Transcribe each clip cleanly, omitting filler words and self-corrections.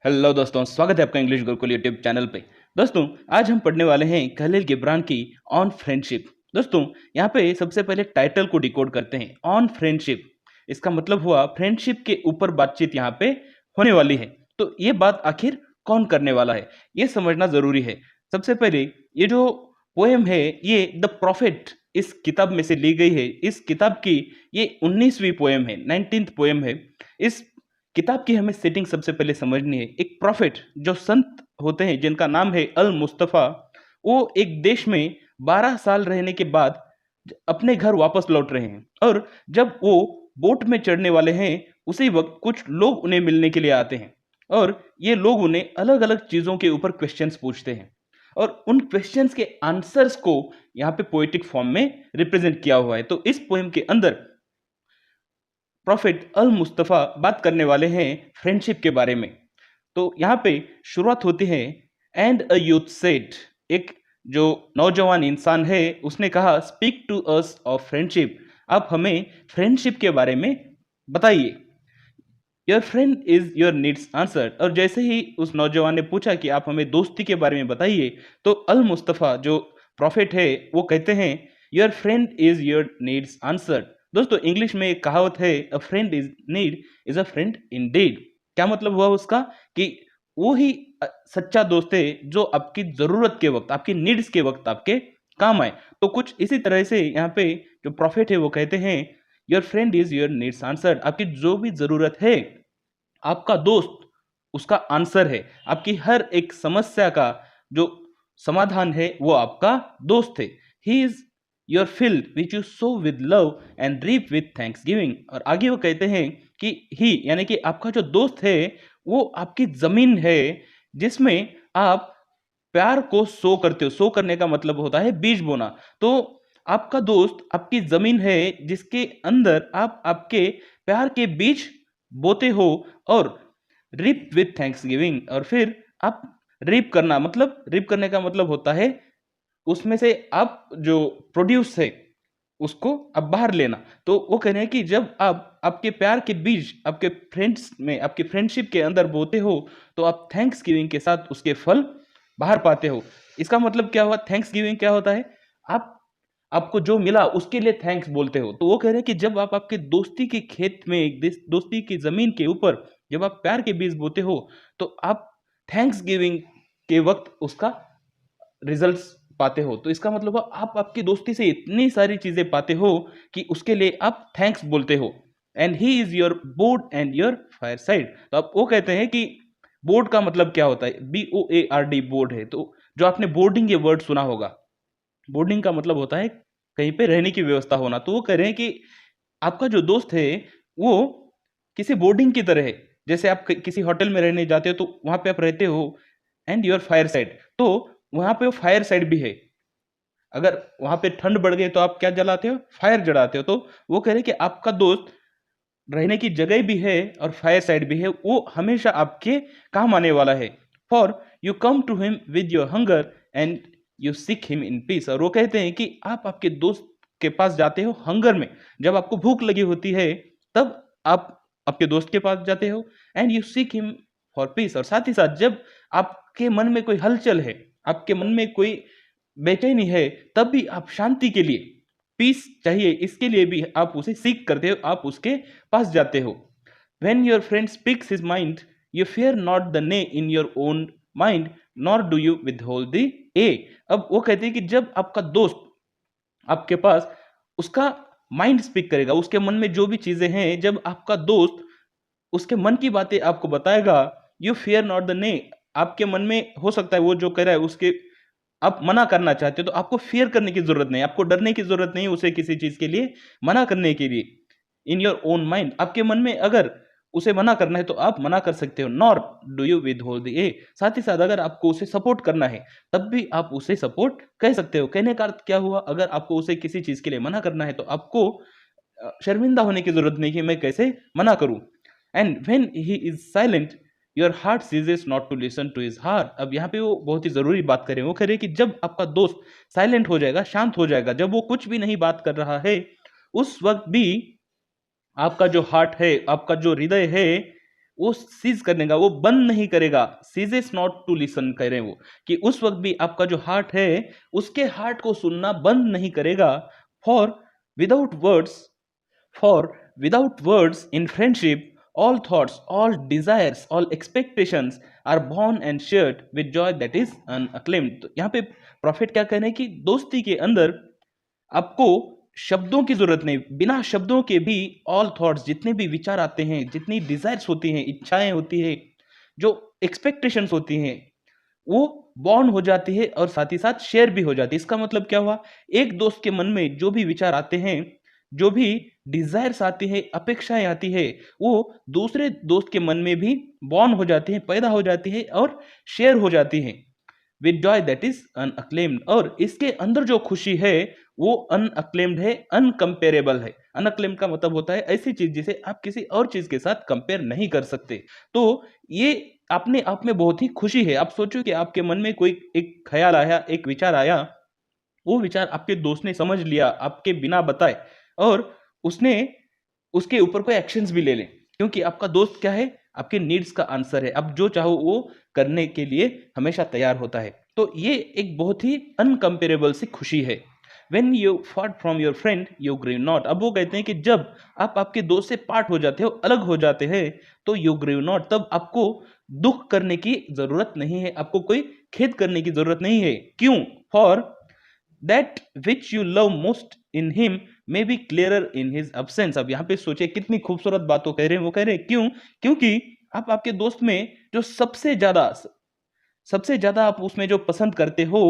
Hello दोस्तों, स्वागत है आपका इंग्लिश गुरुकुल यूट्यूब चैनल पे। दोस्तों, आज हम पढ़ने वाले हैं खलील गिब्रान की ऑन फ्रेंडशिप। दोस्तों, यहाँ पे सबसे पहले टाइटल को डिकोड करते हैं। ऑन फ्रेंडशिप, इसका मतलब हुआ फ्रेंडशिप के ऊपर बातचीत यहाँ पे होने वाली है। तो ये बात आखिर कौन करने वाला है, ये समझना ज़रूरी है। सबसे पहले ये जो पोएम है, ये द प्रॉफिट इस किताब में से ली गई है। इस किताब की ये 19वीं पोएम है, 19th पोएम है। इस किताब की हमें सेटिंग सबसे पहले समझनी है। एक प्रॉफिट जो संत होते हैं जिनका नाम है अल मुस्तफ़ा, वो एक देश में 12 साल रहने के बाद अपने घर वापस लौट रहे हैं और जब वो बोट में चढ़ने वाले हैं, उसी वक़्त कुछ लोग उन्हें मिलने के लिए आते हैं और ये लोग उन्हें अलग-अलग चीज़ों के ऊपर क्वेश्चन्स पूछते हैं और उन क्वेश्चन्स के आंसर्स को यहाँ पे पोएटिक फॉर्म में रिप्रेज़ेंट किया हुआ है। तो इस पोएम के अंदर प्रॉफिट अल मुस्तफ़ा बात करने वाले हैं फ्रेंडशिप के बारे में। तो यहाँ पे शुरुआत होती है, एंड अ यूथ सेड, एक जो नौजवान इंसान है उसने कहा, speak to us of friendship, आप हमें फ्रेंडशिप के बारे में बताइए। Your friend is your needs answered, और जैसे ही उस नौजवान ने पूछा कि आप हमें दोस्ती के बारे में बताइए, तो अल मुस्तफ़ा जो प्रॉफिट है वो कहते हैं, your friend is your needs answered. दोस्तों, इंग्लिश में एक कहावत है, अ friend is need is a friend Indeed. क्या मतलब हुआ उसका कि वो ही सच्चा दोस्त है जो आपकी जरूरत के वक्त, आपकी नीड्स के वक्त आपके काम आए। तो कुछ इसी तरह से यहाँ पे जो प्रॉफिट है वो कहते हैं, your friend is your needs answered, आपकी जो भी जरूरत है, आपका दोस्त उसका आंसर है। आपकी हर एक समस्या का जो समाधान है वो आपका दोस्त है। He is your field which you sow with love and reap with thanksgiving. और आगे वो कहते हैं कि ही यानी कि आपका जो दोस्त है वो आपकी जमीन है जिसमें आप प्यार को सो करते हो। सो करने का मतलब होता है बीज बोना। तो आपका दोस्त आपकी जमीन है जिसके अंदर आप आपके प्यार के बीज बोते हो और रिप विथ थैंक्सगिविंग, और फिर आप रिप करने का मतलब होता है उसमें से आप जो प्रोड्यूस है उसको अब बाहर लेना। तो वो कह रहे हैं कि जब आप आपके प्यार के बीज आपके फ्रेंड्स में, आपकी फ्रेंडशिप के अंदर बोते हो, तो आप थैंक्स गिविंग के साथ उसके फल बाहर पाते हो। इसका मतलब क्या हुआ? थैंक्स गिविंग क्या होता है? आप आपको जो मिला उसके लिए थैंक्स बोलते हो। तो वो कह रहे हैं कि जब आप आपके दोस्ती के खेत में, दोस्ती की जमीन के ऊपर जब आप प्यार के बीज बोते हो, तो आप थैंक्स गिविंग के वक्त उसका रिजल्ट्स पाते हो। तो इसका मतलब हुआ आप आपकी दोस्ती से इतनी सारी चीजें पाते हो कि उसके लिए आप थैंक्स बोलते हो। And he is your board and your fire side. तो आप वो कहते हैं कि बोर्ड का मतलब क्या होता है? BOARD, बोर्ड है। तो जो आपने बोर्डिंग ये वर्ड सुना होगा, बोर्डिंग का मतलब होता है कहीं पे रहने की व्यवस्था होना। तो वो कह रहे हैं कि आपका जो दोस्त है वो किसी बोर्डिंग की तरह है। जैसे आप किसी होटल में रहने जाते हो तो वहां पे आप रहते हो, एंड योर फायर साइड, तो वहां पे वो फायर साइड भी है। अगर वहां पे ठंड बढ़ गई तो आप क्या जलाते हो? फायर जलाते हो। तो वो कह रहे हैं कि आपका दोस्त रहने की जगह भी है और फायर साइड भी है, वो हमेशा आपके काम आने वाला है। For you come to him with your hunger and you seek him in peace. और वो कहते हैं कि आप आपके दोस्त के पास जाते हो हंगर में, जब आपको भूख लगी होती है तब आप आपके दोस्त के पास जाते हो, and you seek him for piece. और साथ ही साथ जब आपके मन में कोई हलचल है, आपके मन में कोई बेचैनी है, तब भी आप शांति के लिए, पीस चाहिए, इसके लिए भी आप उसे सीख करते हो, आप उसके पास जाते हो। When your friend speaks his mind, you fear not the nay in your own mind, nor do you withhold the a। अब वो कहते हैं कि जब आपका दोस्त आपके पास उसका माइंड स्पीक करेगा, उसके मन में जो भी चीजें हैं, जब आपका दोस्त उसके मन की बातें आपको बताएगा, यू फियर नॉट द ने। आपके मन में हो सकता है वो जो कह रहा है उसके आप मना करना चाहते हो, तो आपको फियर करने की जरूरत नहीं, आपको डरने की जरूरत नहीं उसे किसी चीज के लिए मना करने के लिए। इन योर ओन माइंड, आपके मन में अगर उसे मना करना है तो आप मना कर सकते हो। Nor do you with hold the ए, साथ ही साथ अगर आपको उसे सपोर्ट करना है तब भी आप उसे सपोर्ट कह सकते हो। कहने का अर्थ क्या हुआ? अगर आपको उसे किसी चीज के लिए मना करना है तो आपको शर्मिंदा होने की जरूरत नहीं कि मैं कैसे मना करूं। And when he is silent, your heart ceases not to listen to his heart. अब यहाँ पे वो बहुत ही जरूरी बात करें, वो कह रहे हैं कि जब आपका दोस्त साइलेंट हो जाएगा, शांत हो जाएगा, जब वो कुछ भी नहीं बात कर रहा है, उस वक्त भी आपका जो हार्ट है, आपका जो हृदय है, वो सीज करने का, वो बंद नहीं करेगा, सीजेस नॉट टू लिसन कह रहे हैं वो, कि उस वक्त भी आपका जो हार्ट है उसके हार्ट को सुनना बंद नहीं करेगा। For without words for without words in friendship all thoughts, all desires, all expectations are born and shared with joy that is unacclaimed। तो यहाँ पे प्रॉफिट क्या कह रहे हैं कि दोस्ती के अंदर आपको शब्दों की जरूरत नहीं, बिना शब्दों के भी ऑल थॉट्स, जितने भी विचार आते हैं, जितनी डिजायर्स होती हैं, इच्छाएं होती है, जो एक्सपेक्टेशंस होती हैं, वो बॉन्ड हो जाती है और साथ ही साथ शेयर भी हो जाती है। इसका मतलब क्या हुआ, एक दोस्त के मन में जो भी विचार आते हैं, जो भी डिजायर्स आती है, अपेक्षाएं आती है, वो दूसरे दोस्त के मन में भी बॉन्ड हो जाती है, पैदा हो जाती है और शेयर हो जाती है विद जॉय दैट इज अनअक्लेम्ड। और इसके अंदर जो खुशी है वो अनअक्लेम्ड है, अनकंपेरेबल है। अनअक्लेम्ड का मतलब होता है ऐसी चीज जिसे आप किसी और चीज के साथ कंपेयर नहीं कर सकते। तो ये अपने आप में बहुत ही खुशी है। आप सोचो कि आपके मन में कोई एक ख्याल आया, एक विचार आया, वो विचार आपके दोस्त ने समझ लिया आपके बिना बताए, और उसने उसके ऊपर कोई एक्शंस भी ले लें, क्योंकि आपका दोस्त क्या है, आपके नीड्स का आंसर है। आप जो चाहो वो करने के लिए हमेशा तैयार होता है। तो ये एक बहुत ही अनकंपेरेबल सी खुशी है। When you part from your friend, you grieve not। अब वो कहते हैं कि जब आप आपके दोस्त से पार्ट हो जाते हो, अलग हो जाते हैं, तो you grieve not, तब आपको दुख करने की जरूरत नहीं है, आपको कोई खेद करने की जरूरत नहीं है। क्यों? For that which you love most in him may be clearer in his absence। अब यहाँ पे सोचे कितनी खूबसूरत बातों कह रहे हैं। वो कह रहे हैं क्यों? क्योंकि आप आपके दोस्त में जो सबसे ज्यादा आप उसमें जो पसंद करते हो,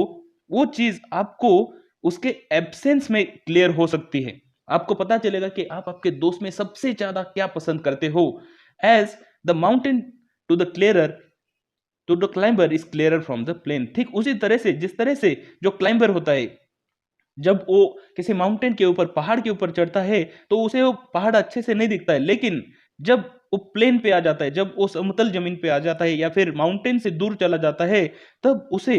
वो चीज आपको उसके एब्सेंस में क्लियर हो सकती है। आपको पता चलेगा कि आप आपके दोस्त में सबसे ज्यादा क्या पसंद करते हो। As the mountain to the clearer to the climber is clearer from the plain. ठीक उसी तरह से, जिस तरह से जो क्लाइंबर होता है, जब वो किसी माउंटेन के ऊपर, पहाड़ के ऊपर चढ़ता है, तो उसे वो पहाड़ अच्छे से नहीं दिखता है, लेकिन जब वो प्लेन पे आ जाता है, जब वो समतल जमीन पे आ जाता है या फिर माउंटेन से दूर चला जाता है, तब उसे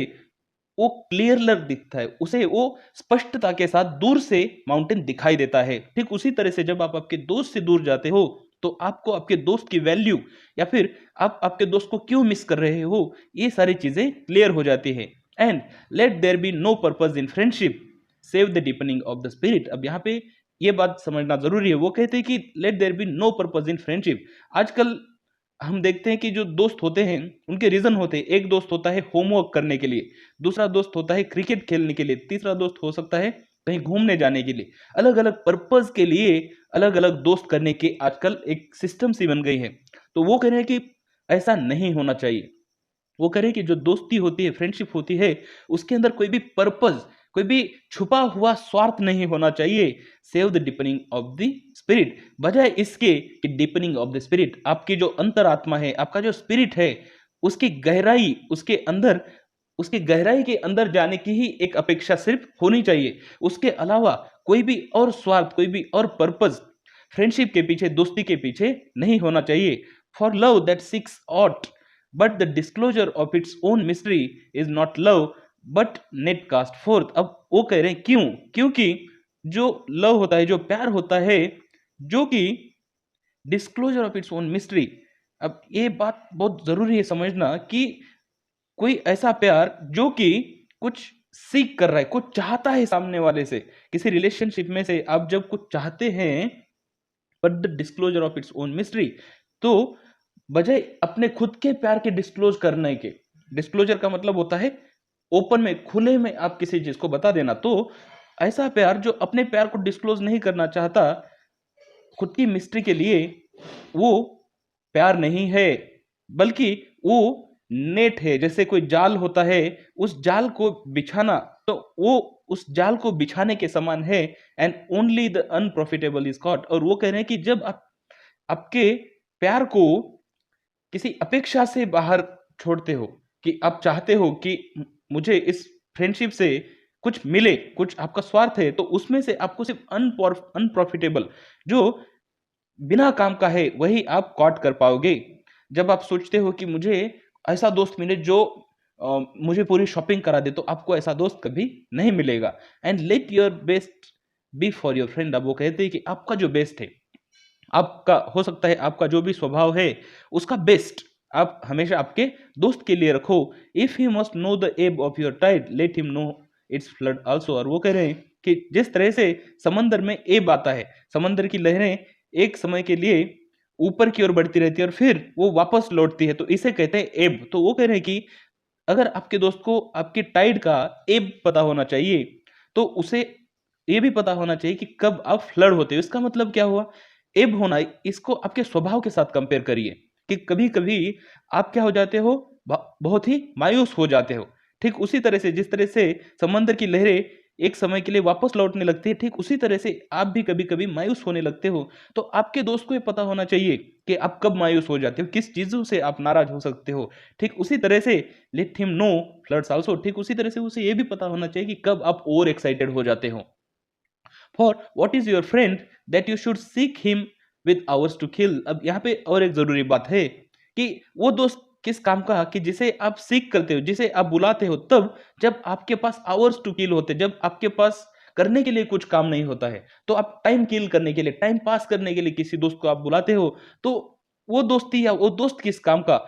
वो क्लियरलर दिखता है, उसे वो स्पष्टता के साथ दूर से माउंटेन दिखाई देता है। ठीक उसी तरह से जब आप आपके दोस्त से दूर जाते हो, तो आपको आपके दोस्त की वैल्यू या फिर आप आपके दोस्त को क्यों मिस कर रहे हो, ये सारी चीजें क्लियर हो जाती है। And let there be no purpose in friendship save the deepening of the spirit. अब यहाँ पे ये बात समझना जरूरी है। वो कहते हैं कि let there be no purpose in friendship. आजकल हम देखते हैं कि जो दोस्त होते हैं उनके रीजन होते हैं। एक दोस्त होता है होमवर्क करने के लिए, दूसरा दोस्त होता है क्रिकेट खेलने के लिए, तीसरा दोस्त हो सकता है कहीं घूमने जाने के लिए। अलग अलग पर्पस के लिए अलग अलग दोस्त करने की आजकल एक सिस्टम सी बन गई है। तो वो कह रहे हैं कि ऐसा नहीं होना चाहिए। वो कह रहे हैं कि जो दोस्ती होती है, फ्रेंडशिप होती है, उसके अंदर कोई भी पर्पस, कोई भी छुपा हुआ स्वार्थ नहीं होना चाहिए। Save the deepening of the spirit, बजाय इसके कि डीपनिंग ऑफ द स्पिरिट, आपकी जो अंतरात्मा है, आपका जो स्पिरिट है, उसकी गहराई, उसके गहराई के अंदर जाने की ही एक अपेक्षा सिर्फ होनी चाहिए। उसके अलावा कोई भी और स्वार्थ, कोई भी और पर्पस फ्रेंडशिप के पीछे, दोस्ती के पीछे नहीं होना चाहिए। For love that seeks aught but the disclosure of its own mystery is not love but net cast forth. अब वो कह रहे हैं क्यों? क्योंकि जो लव होता है, जो प्यार होता है, जो कि disclosure of its own mystery. अब ये बात बहुत जरूरी है समझना कि कोई ऐसा प्यार जो कि कुछ सीख कर रहा है, कुछ चाहता है सामने वाले से। किसी रिलेशनशिप में से आप जब कुछ चाहते हैं, but the disclosure of its own mystery, तो बजाय अपने खुद के प्यार के डिस्क्लोज करने के, डिस्क्लोजर का मतलब होता है ओपन में, खुले में आप किसी चीज को बता देना। तो ऐसा प्यार जो अपने प्यार को डिस्क्लोज नहीं करना चाहता खुद की मिस्ट्री के लिए, वो प्यार नहीं है, बल्कि वो नेट है। जैसे कोई जाल होता है, उस जाल को बिछाना, तो वो उस जाल को बिछाने के समान है। And only the unprofitable is caught. और वो कह रहे हैं कि जब आप आपके प्यार को किसी अपेक्षा से बाहर छोड़ते हो, कि आप चाहते हो कि मुझे इस फ्रेंडशिप से कुछ मिले, कुछ आपका स्वार्थ है, तो उसमें से आपको सिर्फ अनप्रॉफिटेबल, जो बिना काम का है, वही आप कॉट कर पाओगे। जब आप सोचते हो कि मुझे ऐसा दोस्त मिले जो मुझे पूरी शॉपिंग करा दे, तो आपको ऐसा दोस्त कभी नहीं मिलेगा। And let your best be for your friend. अब वो कहते हैं कि आपका जो बेस्ट है, आपका हो सकता है आपका जो भी स्वभाव है, उसका बेस्ट आप हमेशा आपके दोस्त के लिए रखो। If he must know the ebb of your tide, let him know its flood also. और वो कह रहे हैं कि जिस तरह से समंदर में एब आता है, समंदर की लहरें एक समय के लिए ऊपर की ओर बढ़ती रहती है और फिर वो वापस लौटती है, तो इसे कहते हैं एब। तो वो कह रहे हैं कि अगर आपके दोस्त को आपकी टाइड का एब पता होना चाहिए, तो उसे ये भी पता होना चाहिए कि कब आप फ्लड होते हो। इसका मतलब क्या हुआ? एब होना, इसको आपके स्वभाव के साथ कंपेयर करिए कि कभी-कभी आप क्या हो जाते हो, बहुत ही मायूस हो जाते हो। ठीक उसी तरह से जिस तरह से समंदर की लहरें एक समय के लिए वापस लौटने लगती है, ठीक उसी तरह से आप भी कभी-कभी मायूस होने लगते हो। तो आपके दोस्त को ये पता होना चाहिए कि आप कब मायूस हो जाते हो, किस चीज़ों से आप नाराज़ हो सकते हो। ठीक उसी तरह से let him know floods also, ठीक उसी तरह से उसे ये भी पता होना चाहिए कि कब आप ओवर एक्साइटेड हो जाते हो। For what is your friend that you should seek him with hours to kill. अब यहाँ पे और एक जरूरी बात है कि वो दोस्त किस काम का कि जिसे आप सीक करते हो, जिसे आप बुलाते हो तब जब आपके पास आवर्स टू किल होते, जब आपके पास करने के लिए कुछ काम नहीं होता है, तो आप टाइम किल करने के लिए, टाइम पास करने के लिए किसी दोस्त को आप बुलाते हो, तो वो दोस्ती या वो दोस्त किस काम का।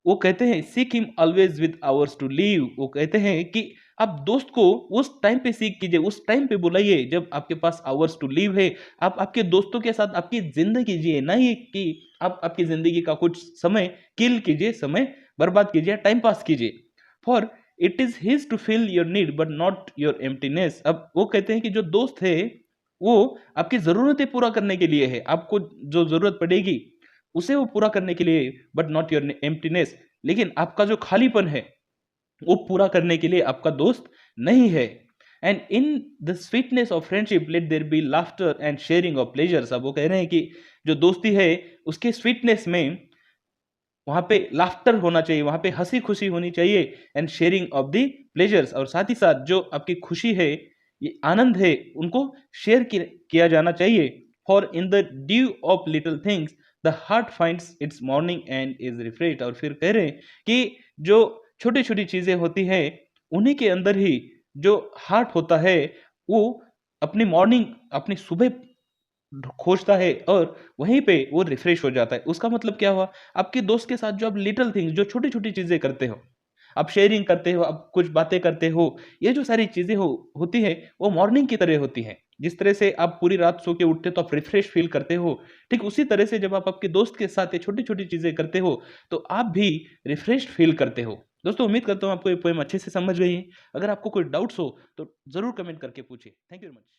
वो कहते हैं seek him always with hours to live. वो कहते हैं कि आप दोस्त को उस टाइम पे सीक कीजिए, उस टाइम पे बुलाइए जब आपके पास आवर्स टू लीव है। आप आपके दोस्तों के साथ आपकी ज़िंदगी जिए, ना ही कि आप आपकी ज़िंदगी का कुछ समय किल कीजिए, समय बर्बाद कीजिए, टाइम पास कीजिए। For it is his to fill your need but not your emptiness. अब वो कहते हैं कि जो दोस्त है, वो आपकी ज़रूरतें पूरा करने के लिए है। आपको जो ज़रूरत पड़ेगी, उसे वो पूरा करने के लिए, बट नॉट योर एम्प्टीनेस। लेकिन आपका जो खालीपन है, वो पूरा करने के लिए आपका दोस्त नहीं है। And in the sweetness of friendship let there be laughter and sharing of pleasures. अब वो कह रहे हैं कि जो दोस्ती है, उसके स्वीटनेस में वहाँ पे लाफ्टर होना चाहिए, वहाँ पे हँसी-खुशी होनी चाहिए and sharing of the pleasures, और साथ ही साथ जो आपकी खुशी है, ये आनंद है, उनको शेयर किया जाना चाहिए। For in the due of little things the heart finds it's morning and is refreshed. और फिर कह रहे हैं कि जो छोटी-छोटी चीज़ें होती हैं, उन्हीं के अंदर ही जो हार्ट होता है, वो अपनी मॉर्निंग, अपनी सुबह खोजता है और वहीं पे वो रिफ्रेश हो जाता है। उसका मतलब क्या हुआ? आपके दोस्त के साथ जो आप लिटिल थिंग्स, जो छोटी-छोटी चीज़ें करते हो, आप शेयरिंग करते हो, आप कुछ बातें करते हो, ये जो सारी चीज़ें होती हैं, वो मॉर्निंग की तरह होती हैं। जिस तरह से आप पूरी रात सो के उठते हो तो आप रिफ्रेश फ़ील करते हो, ठीक उसी तरह से जब आप आपके दोस्त के साथ ये छोटी-छोटी चीज़ें करते हो, तो आप भी रिफ्रेश्ड फ़ील करते हो। दोस्तों, उम्मीद करता हूँ आपको ये पोएम अच्छे से समझ गई है। अगर आपको कोई डाउट्स हो, तो ज़रूर कमेंट करके पूछिए। Thank you very much.